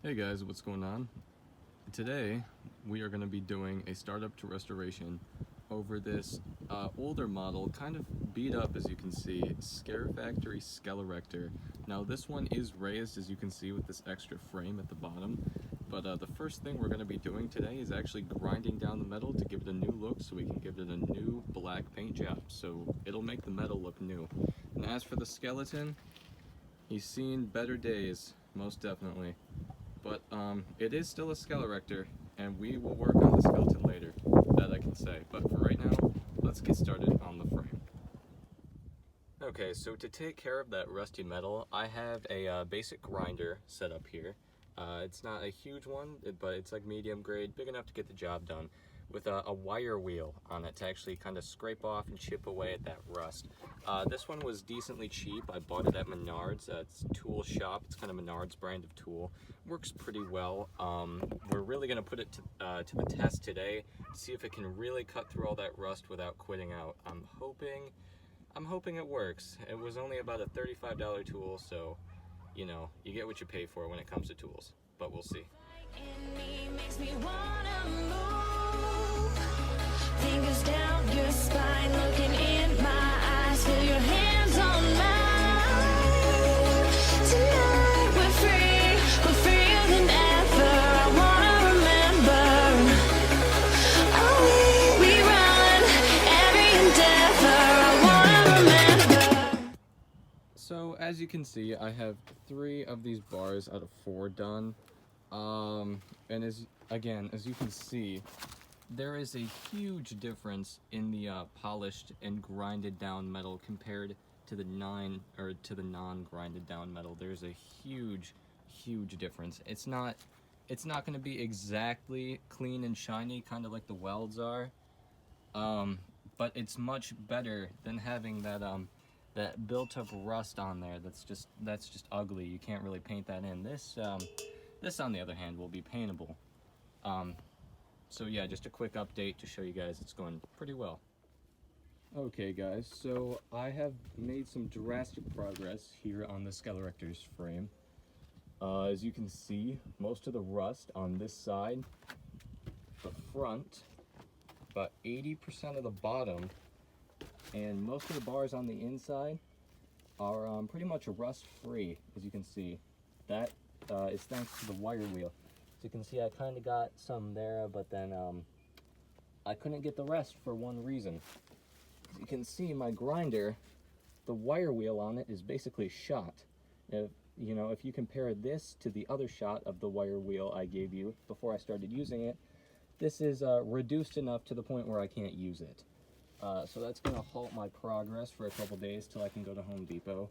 Hey guys, what's going on? Today we are going to be doing a startup to restoration over this older model, kind of beat up as you can see, Scarefactory SKELERECTOR. Now this one is raised as you can see with this extra frame at the bottom, but the first thing we're going to be doing today is actually grinding down the metal to give it a new look so we can give it a new black paint job, so it'll make the metal look new. And as for the skeleton, he's seen better days, most definitely. But it is still a SKELERECTOR, and we will work on the skeleton later, that I can say. But for right now, let's get started on the frame. Okay, so to take care of that rusty metal, I have a basic grinder set up here. It's not a huge one, but it's like medium grade, big enough to get the job done, with a wire wheel on it to actually kind of scrape off and chip away at that rust. This one was decently cheap. I bought it at Menards. It's a tool shop. It's kind of Menards brand of tool. Works pretty well. We're really going to put it to the test today to see if it can really cut through all that rust without quitting out. I'm hoping it works. It was only about a $35 tool, so you know, you get what you pay for when it comes to tools, but we'll see. Fingers down your spine, looking in my eyes, feel your hands on mine. Tonight we're freer than ever. I wanna remember. Oh, we run every endeavor. I wanna remember. So as you can see, I have 3 of these bars out of 4 done. And as you can see, there is a huge difference in the polished and grinded down metal compared to the non-grinded down metal. There's a huge difference. It's not going to be exactly clean and shiny, kind of like the welds are, but it's much better than having that built-up rust on there. That's just ugly. You can't really paint that in. This on the other hand will be paintable. So yeah, just a quick update to show you guys it's going pretty well. Okay guys, so I have made some drastic progress here on the SKELERECTOR's frame. As you can see, most of the rust on this side, the front, about 80% of the bottom, and most of the bars on the inside are pretty much rust free. As you can see, that is thanks to the wire wheel. As you can see, I kind of got some there, but then I couldn't get the rest for one reason. As you can see, my grinder, the wire wheel on it is basically shot. If you compare this to the other shot of the wire wheel I gave you before I started using it, this is reduced enough to the point where I can't use it. So that's going to halt my progress for a couple days till I can go to Home Depot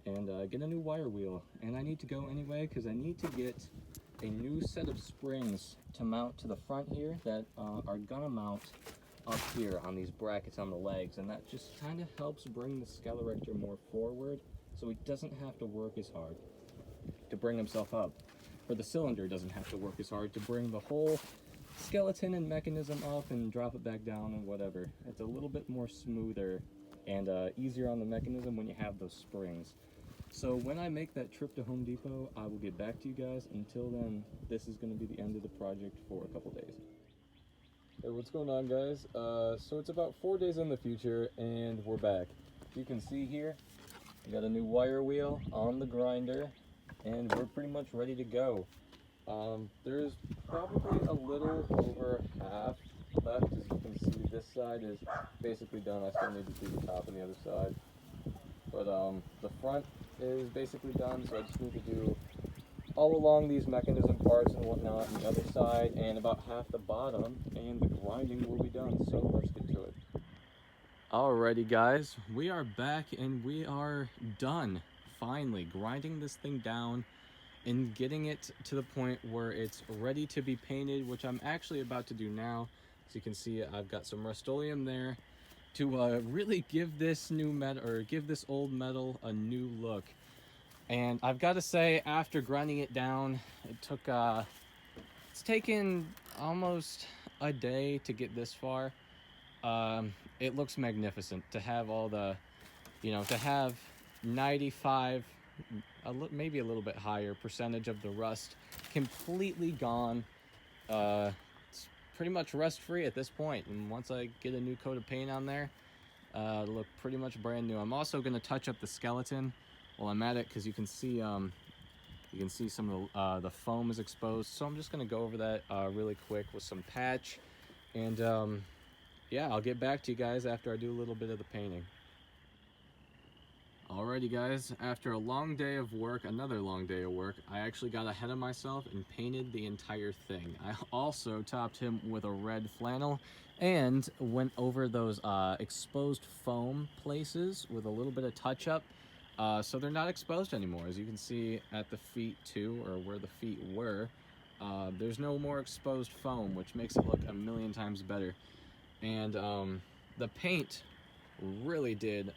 and get a new wire wheel. And I need to go anyway because I need to get a new set of springs to mount to the front here that are gonna mount up here on these brackets on the legs, and that just kind of helps bring the SKELERECTOR more forward so he doesn't have to work as hard to bring himself up, or the cylinder doesn't have to work as hard to bring the whole skeleton and mechanism up and drop it back down and whatever. It's a little bit more smoother and easier on the mechanism when you have those springs. So when I make that trip to Home Depot, I will get back to you guys. Until then, this is going to be the end of the project for a couple days. Hey, what's going on, guys? So it's about 4 days in the future, and we're back. You can see here, we got a new wire wheel on the grinder, and we're pretty much ready to go. There's probably a little over half left. As you can see, this side is basically done. I still need to do the top and the other side. But the front is basically done, so I just need to do all along these mechanism parts and whatnot on the other side, and about half the bottom, and the grinding will be done, so let's get to it. Alrighty guys, we are back and we are done, finally, grinding this thing down and getting it to the point where it's ready to be painted, which I'm actually about to do now. As you can see, I've got some Rust-Oleum there to really give this new metal, or give this old metal, a new look. And I've got to say, after grinding it down, it took it's taken almost a day to get this far. It looks magnificent to have all the, to have 95 maybe a little bit higher percentage of the rust completely gone. It's pretty much rust free at this point, and once I get a new coat of paint on there, it'll look pretty much brand new. I'm also going to touch up the skeleton while I'm at it, because you can see some of the foam is exposed. So I'm just going to go over that really quick with some patch, and yeah, I'll get back to you guys after I do a little bit of the painting. Alrighty guys, after a long day of work, another long day of work, I actually got ahead of myself and painted the entire thing. I also topped him with a red flannel and went over those exposed foam places with a little bit of touch-up, so they're not exposed anymore. As you can see at the feet too, or where the feet were, there's no more exposed foam, which makes it look a million times better. And the paint really did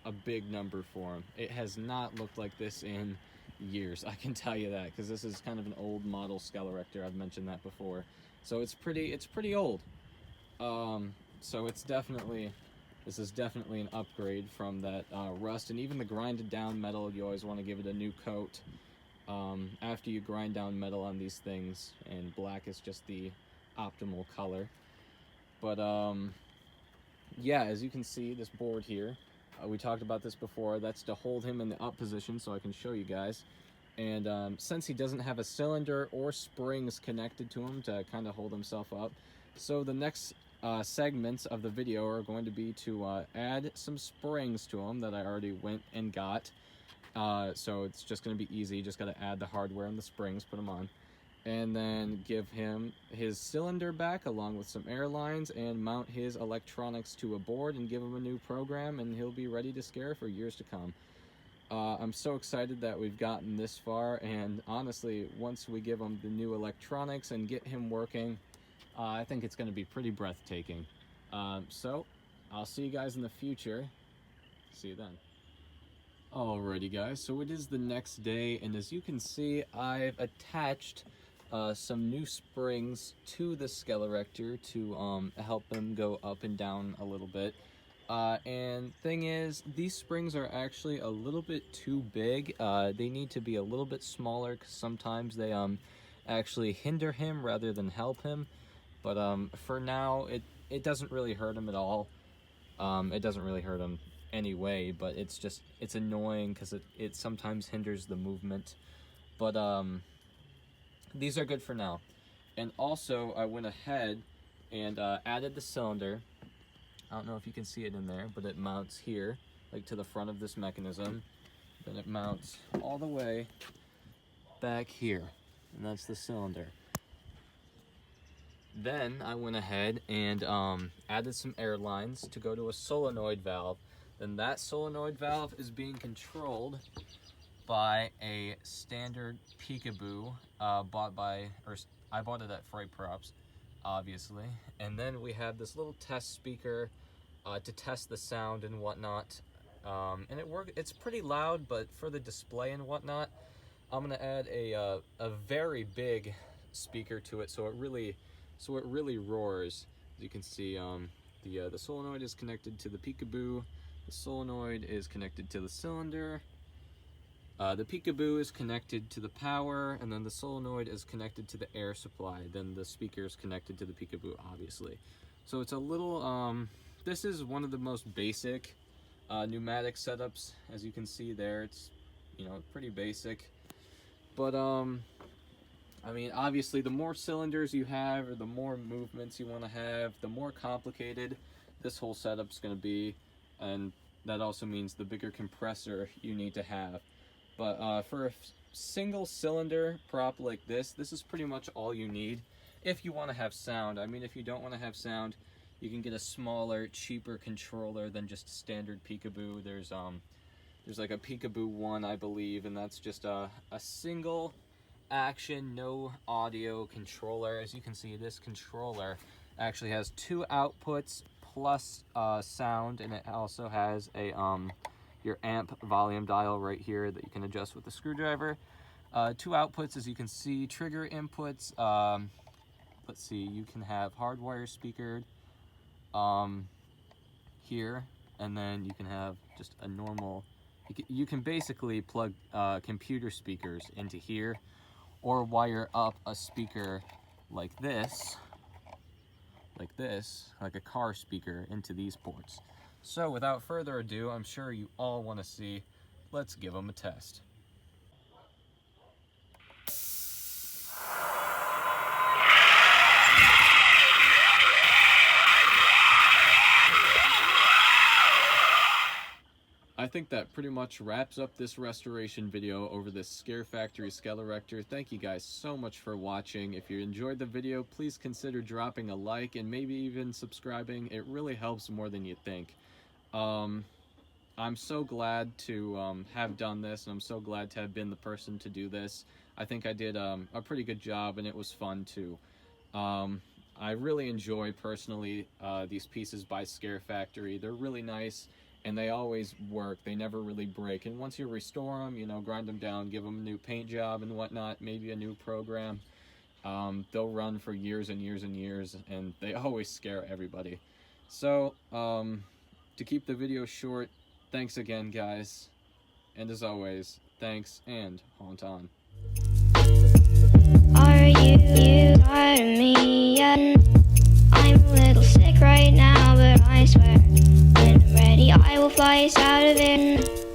a big number for him. It has not looked like this in years, I can tell you that, because this is kind of an old model Scarefactory. I've mentioned that before, so it's pretty old. So this is definitely an upgrade from that rust. And even the grinded down metal, you always want to give it a new coat after you grind down metal on these things, and black is just the optimal color. But yeah, as you can see, this board here, we talked about this before, that's to hold him in the up position so I can show you guys. And since he doesn't have a cylinder or springs connected to him to kind of hold himself up, so the next segments of the video are going to be to add some springs to him that I already went and got. So it's just going to be easy, just got to add the hardware and the springs, put them on, and then give him his cylinder back along with some air lines, and mount his electronics to a board and give him a new program, and he'll be ready to scare for years to come. I'm so excited that we've gotten this far, and honestly, once we give him the new electronics and get him working, I think it's going to be pretty breathtaking. So I'll see you guys in the future. See you then. Alrighty guys, so it is the next day, and as you can see, I've attached some new springs to the Scarefactory to help them go up and down a little bit. And thing is, these springs are actually a little bit too big. They need to be a little bit smaller, because sometimes they actually hinder him rather than help him. But for now, it doesn't really hurt him at all. It doesn't really hurt him anyway, but it's annoying because it sometimes hinders the movement. But these are good for now. And also, I went ahead and added the cylinder. I don't know if you can see it in there, but it mounts here, like to the front of this mechanism. Then it mounts all the way back here, and that's the cylinder. Then I went ahead and added some air lines to go to a solenoid valve. Then that solenoid valve is being controlled by a standard peekaboo I bought it at Freight Props, obviously. And then we have this little test speaker to test the sound and whatnot. And it's pretty loud, but for the display and whatnot, I'm gonna add a very big speaker to it, so it really roars. As you can see, the solenoid is connected to the peekaboo. The solenoid is connected to the cylinder. The peekaboo is connected to the power, and then the solenoid is connected to the air supply. Then the speaker is connected to the peekaboo, obviously. So it's a little, this is one of the most basic pneumatic setups. As you can see there, it's, pretty basic. But, I mean, obviously, the more cylinders you have, or the more movements you want to have, the more complicated this whole setup's going to be. And that also means the bigger compressor you need to have. But for a single cylinder prop like this is pretty much all you need if you want to have sound. I mean, if you don't want to have sound, you can get a smaller, cheaper controller than just a standard peekaboo. There's like a Peekaboo 1, I believe, and that's just a single action, no audio controller. As you can see, this controller actually has 2 outputs plus sound, and it also has a your amp volume dial right here that you can adjust with the screwdriver. 2 outputs, as you can see, trigger inputs. Let's see, you can have hardwire speakered here, and then you can have just a normal You can basically plug computer speakers into here, or wire up a speaker like this, like a car speaker, into these ports. So without further ado, I'm sure you all want to see. Let's give them a test. I think that pretty much wraps up this restoration video over this Scarefactory SKELERECTOR. Thank you guys so much for watching. If you enjoyed the video, please consider dropping a like and maybe even subscribing. It really helps more than you think. I'm so glad to have done this, and I'm so glad to have been the person to do this. I think I did a pretty good job, and it was fun too. I really enjoy, personally, these pieces by Scarefactory. They're really nice, and they always work. They never really break. And once you restore them, you know, grind them down, give them a new paint job and whatnot, maybe a new program, they'll run for years and years and years, and they always scare everybody. So, to keep the video short, thanks again, guys. And as always, thanks and haunt on. Are you tired of me yet? I'm a little sick right now, but I swear when I'm ready I will fly us out of it.